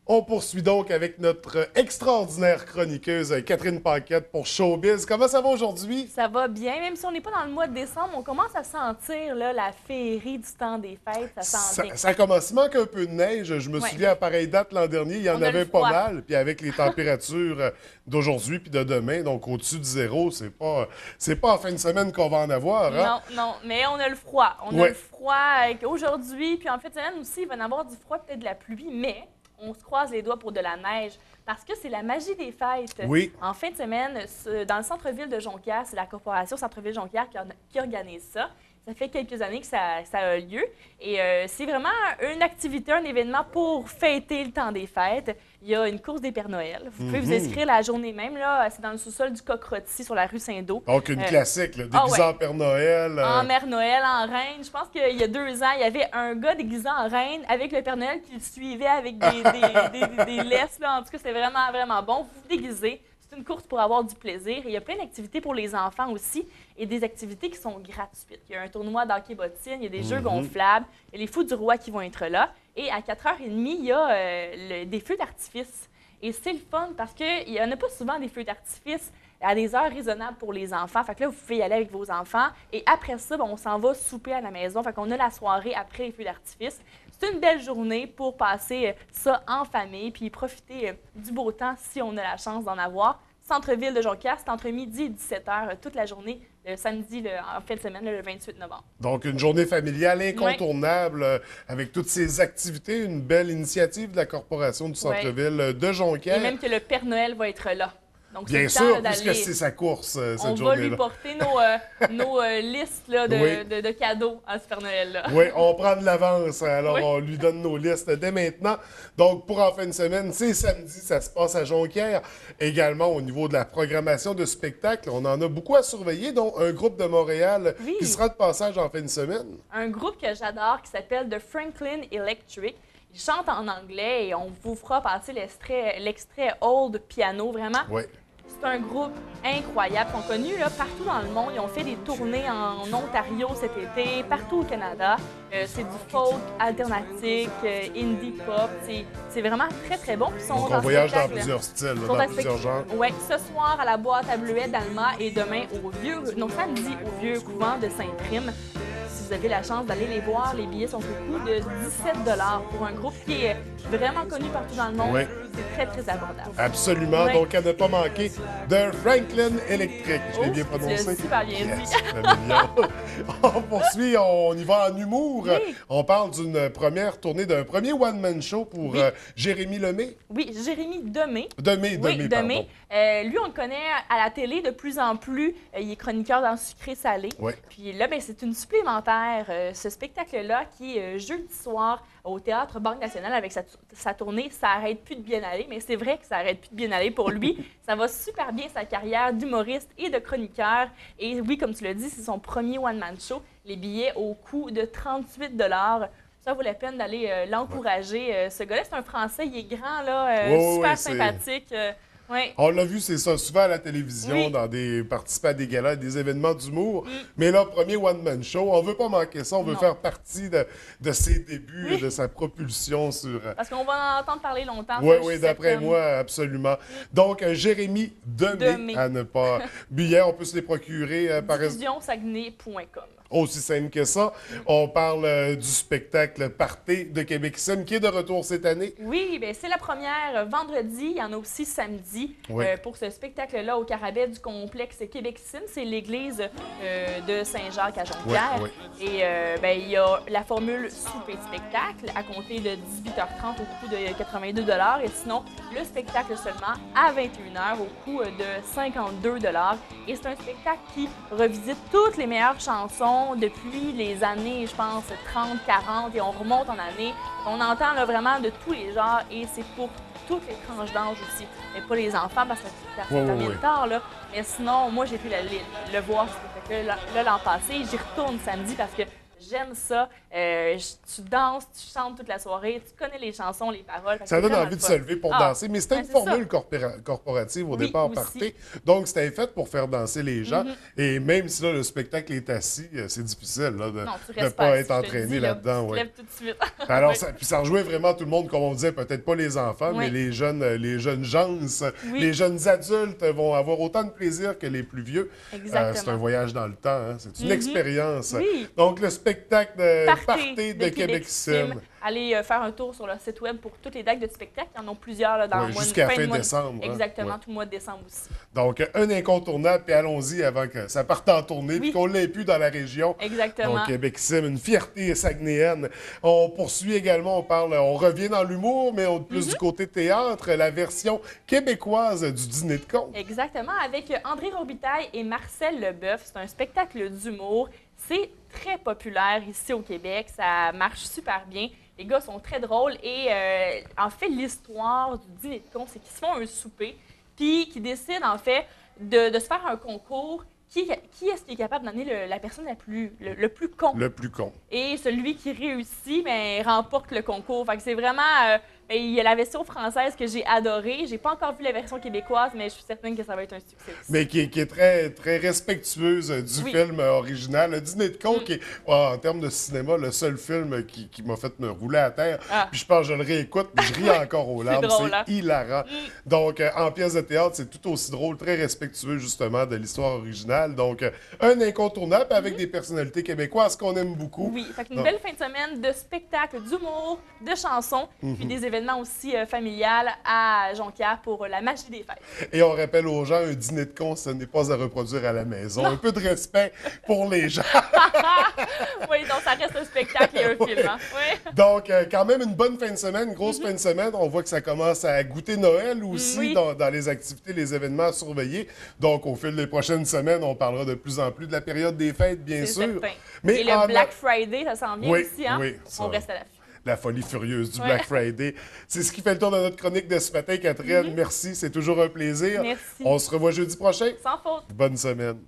On poursuit donc avec notre extraordinaire chroniqueuse Catherine Paquette pour Showbiz. Comment ça va aujourd'hui? Ça va bien, même si on n'est pas dans le mois de décembre, on commence à sentir là, la féerie du temps des fêtes, ça sent bien. Ça commence, il manque un peu de neige. Je me Ouais. souviens à pareille date l'an dernier, il y en On a le avait pas froid. mal. Puis avec les températures d'aujourd'hui puis de demain, donc au-dessus de zéro, c'est pas en fin de semaine qu'on va en avoir. Hein? Non, non, mais on a le froid. On a Ouais. le froid aujourd'hui, puis en fin de semaine aussi, il va y en avoir du froid, peut-être de la pluie, mais on se croise les doigts pour de la neige parce que c'est la magie des fêtes. Oui. En fin de semaine, dans le centre-ville de Jonquière, c'est la corporation Centre-ville Jonquière qui organise ça. Ça fait quelques années que ça a lieu. Et c'est vraiment une activité, un événement pour fêter le temps des fêtes. Il y a une course des Pères Noël. Vous pouvez vous inscrire la journée même. Là, c'est dans le sous-sol du Coq-Rôti sur la rue Saint-Do. Donc une classique, là, ah déguisé ouais. en Père Noël. En Mère Noël, en Reine. Je pense qu'il y a 2 ans, il y avait un gars déguisé en Reine avec le Père Noël qui le suivait avec des laisses. Là. En tout cas, c'est vraiment, vraiment bon. Vous vous déguisez. C'est une course pour avoir du plaisir. Et il y a plein d'activités pour les enfants aussi et des activités qui sont gratuites. Il y a un tournoi d'hockey-bottine, il y a des jeux gonflables, il y a les fous du roi qui vont être là. Et à 4h30, il y a des feux d'artifice. Et c'est le fun parce qu'il n'y en a pas souvent des feux d'artifice à des heures raisonnables pour les enfants. Fait que là, vous pouvez y aller avec vos enfants. Et après ça, on s'en va souper à la maison. Fait qu'on a la soirée après les feux d'artifice. C'est une belle journée pour passer ça en famille puis profiter du beau temps si on a la chance d'en avoir. Centre-ville de Jonquière, c'est entre midi et 17h toute la journée, le samedi, en fin de semaine, le 28 novembre. Donc, une journée familiale incontournable avec toutes ces activités, une belle initiative de la Corporation du Centre-Ville de Et Jonquière. même que le Père Noël va être là. Donc, Bien c'est le temps, sûr, là, puisque d'aller. c'est sa course, On cette va lui journée-là. porter nos listes là, Oui. de cadeaux à ce Père Noël-là. Oui, on prend de l'avance, alors Oui. on lui donne nos listes dès maintenant. Donc, pour en fin de semaine, c'est samedi, ça se passe à Jonquière. Également, au niveau de la programmation de spectacles, on en a beaucoup à surveiller, dont un groupe de Montréal Oui. qui sera de passage en fin de semaine. Un groupe que j'adore qui s'appelle The Franklin Electric. Ils chantent en anglais et on vous fera passer l'extrait Old Piano, vraiment. Oui. C'est un groupe incroyable. Ils sont connus là, partout dans le monde. Ils ont fait des tournées en Ontario cet été, partout au Canada. C'est du folk alternatique, indie pop. C'est vraiment très, très bon. Puis ils sont Donc, en on voyage dans spectacle. plusieurs styles, Ils sont dans en plusieurs genres. Oui, ce soir à la boîte à Bleuet d'Alma et demain samedi au vieux couvent de Saint-Prime. Si vous avez la chance d'aller les voir, les billets sont au coût de 17 pour un groupe qui est vraiment connu partout dans le monde. Oui. C'est très, très abordable. Absolument. Oui. Donc, à ne pas manquer de Franklin Electric. Je l'ai bien Tu l'as prononcé. super bien dit. Yes, le million. On poursuit, on y va en humour. Oui. On parle d'une première tournée, d'un premier one-man show pour Oui. Jérémy Lemay. Oui, Jérémy Demé. Demé, Oui, pardon. Demé. Lui, on le connaît à la télé de plus en plus. Il est chroniqueur dans Sucré-Salé. Oui. Puis là, c'est une supplémentaire, ce spectacle-là, qui est jeudi soir au Théâtre Banque Nationale avec sa tournée « Ça arrête plus de bien aller ». Mais c'est vrai que ça arrête plus de bien aller pour lui. Ça va super bien sa carrière d'humoriste et de chroniqueur. Et oui, comme tu l'as dit, c'est son premier one-man show. Les billets au coût de 38 ça vaut la peine d'aller l'encourager. Ce gars-là, c'est un Français, il est grand, là, Oui, super oui, sympathique. Ouais. On l'a vu, c'est ça, souvent à la télévision, Oui. dans participer à des galas, des événements d'humour. Mais là, premier one-man show, on veut pas manquer ça, on veut Non. faire partie de ses débuts, Oui. de sa propulsion sur... Parce qu'on va en entendre parler longtemps. Oui, ça, je oui, suis d'après certaine. moi, absolument. Donc, Jérémy Demé, Demé. à ne pas... Billets, on peut se les procurer par exemple. Diffusionsaguenay.com. Aussi simple que ça. On parle du spectacle Party de Québec Sim qui est de retour cette année. Oui, bien, c'est la première vendredi. Il y en a aussi samedi Oui. pour ce spectacle-là au Carabet du complexe Québec Sim. C'est l'église de Saint-Jacques à Jonquière. Oui, Et il y a la formule souper spectacle à compter de 18h30 au coût de 82 et sinon, le spectacle seulement à 21h au coût de 52 Et c'est un spectacle qui revisite toutes les meilleures chansons depuis les années, je pense, 30, 40 et on remonte en années. On entend là, vraiment de tous les genres et c'est pour toutes les tranches d'âge aussi. Mais pas les enfants parce que ça Oui, oui, termine oui. tard, là. Mais sinon, moi, j'ai pu le voir ce spectacle-là l'an passé. J'y retourne samedi parce que J'aime ça. Tu danses, tu chantes toute la soirée, tu connais les chansons, les paroles. Ça donne envie de se lever pour danser, mais c'était une formule corporative au départ party. Donc, c'était fait pour faire danser les gens. Et même si là, le spectacle est assis, c'est difficile là, de ne pas être entraîné là-dedans. Tu te lèves tout de suite. Alors, puis ça rejoint vraiment tout le monde, comme on disait, peut-être pas les enfants, mais les jeunes gens, les jeunes adultes vont avoir autant de plaisir que les plus vieux. C'est un voyage dans le temps, hein? C'est une expérience. Oui. Donc, le spectacle de Party de Québec Sim. Allez faire un tour sur leur site web pour toutes les dates de spectacle. Il y en a plusieurs là, dans le mois jusqu'à fin de décembre. Exactement, hein? tout le mois de décembre aussi. Donc, un incontournable, puis allons-y avant que ça parte en tournée, puis qu'on l'ait plus dans la région. Exactement. Donc, Québec Sim, une fierté saguenéenne. On poursuit également, on revient dans l'humour, mais plus du côté théâtre, la version québécoise du Dîner de con. Exactement, avec André Robitaille et Marcel Leboeuf. C'est un spectacle d'humour. C'est très populaire ici au Québec. Ça marche super bien. Les gars sont très drôles et en fait, l'histoire du Dîner de con, c'est qu'ils se font un souper puis qu'ils décident en fait de se faire un concours. Qui est-ce qui est capable d'amener la personne le plus con? Le plus con. Et celui qui réussit, ben, remporte le concours. Fait que c'est vraiment... il y a la version française que j'ai adorée. J'ai pas encore vu la version québécoise, mais je suis certaine que ça va être un succès aussi. Mais qui est très, très respectueuse du film original. Le Dîner de con, qui est, en termes de cinéma, le seul film qui m'a fait me rouler à terre. Puis je pense que je le réécoute, puis je ris encore aux larmes. C'est hilarant. Donc, en pièce de théâtre, c'est tout aussi drôle, très respectueux, justement, de l'histoire originale. Donc, un incontournable avec des personnalités québécoises qu'on aime beaucoup. Oui, fait une belle fin de semaine de spectacles, d'humour, de chansons, puis des événements aussi familiales à Jonquière pour la magie des fêtes. Et on rappelle aux gens, un dîner de con, ce n'est pas à reproduire à la maison. Un peu de respect pour les gens. Oui, donc ça reste un spectacle et un film. Hein? Oui. Donc, quand même une bonne fin de semaine, grosse fin de semaine. On voit que ça commence à goûter Noël aussi dans les activités, les événements à surveiller. Donc, au fil des prochaines semaines, on parlera de plus en plus de la période des fêtes, bien sûr. Certain. Mais le Black Friday, ça s'en vient aussi, hein? Oui, on reste à l'affût. La folie furieuse du Black Friday. C'est ce qui fait le tour de notre chronique de ce matin, Catherine. Merci, c'est toujours un plaisir. Merci. On se revoit jeudi prochain. Sans faute. Bonne semaine.